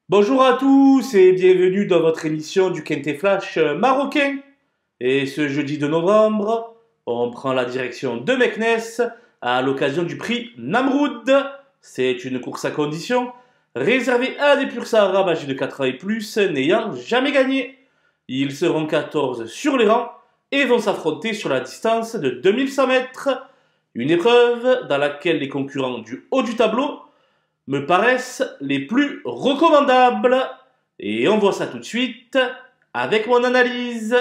Bonjour à tous et bienvenue dans votre émission du Quintet Flash marocain. Et ce jeudi de novembre, on prend la direction de Meknès à l'occasion du prix Namroud. C'est une course à condition réservée à des purs Sahara âgés de 4 ans et plus n'ayant jamais gagné. Ils seront 14 sur les rangs et vont s'affronter sur la distance de 2100 mètres. Une épreuve dans laquelle les concurrents du haut du tableau me paraissent les plus recommandables. Et on voit ça tout de suite avec mon analyse.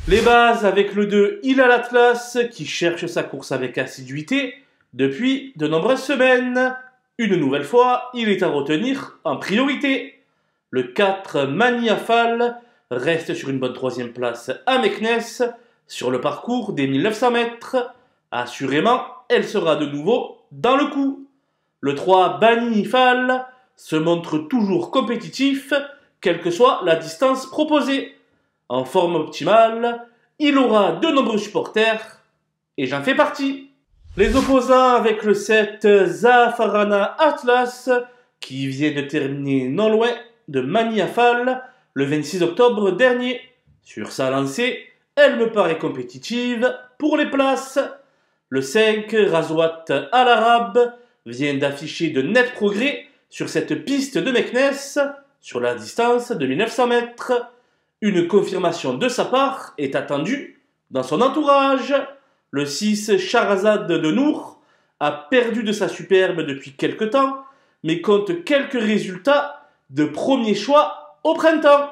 Les bases avec le 2 Il a l'Atlas qui cherche sa course avec assiduité depuis de nombreuses semaines. Une nouvelle fois, il est à retenir en priorité. Le 4 Maniafal reste sur une bonne troisième place à Meknès sur le parcours des 1900 mètres. Assurément, elle sera de nouveau dans le coup. Le 3 Banifal se montre toujours compétitif, quelle que soit la distance proposée. En forme optimale, il aura de nombreux supporters, et j'en fais partie. Les opposants avec le 7 Zafarana Atlas, qui vient de terminer non loin de Maniafal le 26 octobre dernier. Sur sa lancée, elle me paraît compétitive pour les places. Le 5 Razouat Al-Arab vient d'afficher de nets progrès sur cette piste de Meknès sur la distance de 1900 mètres. Une confirmation de sa part est attendue dans son entourage. Le 6 Shahrazad de Nour a perdu de sa superbe depuis quelque temps, mais compte quelques résultats de premier choix au printemps.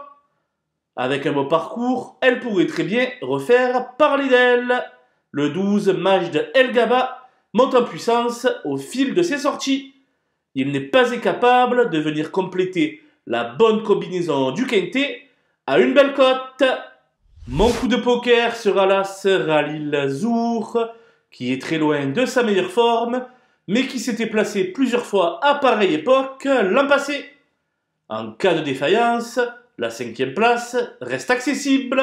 Avec un beau parcours, elle pourrait très bien refaire parler d'elle. Le 12 Majd El Gaba monte en puissance au fil de ses sorties. Il n'est pas incapable de venir compléter la bonne combinaison du quintet à une belle cote. Mon coup de poker sera l'As Ralil Zour, qui est très loin de sa meilleure forme, mais qui s'était placé plusieurs fois à pareille époque l'an passé. En cas de défaillance, la 5e place reste accessible.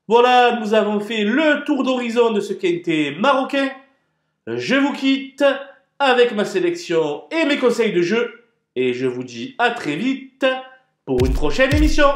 Voilà, nous avons fait le tour d'horizon de ce quintet marocain. Je vous quitte avec ma sélection et mes conseils de jeu, et je vous dis à très vite pour une prochaine émission.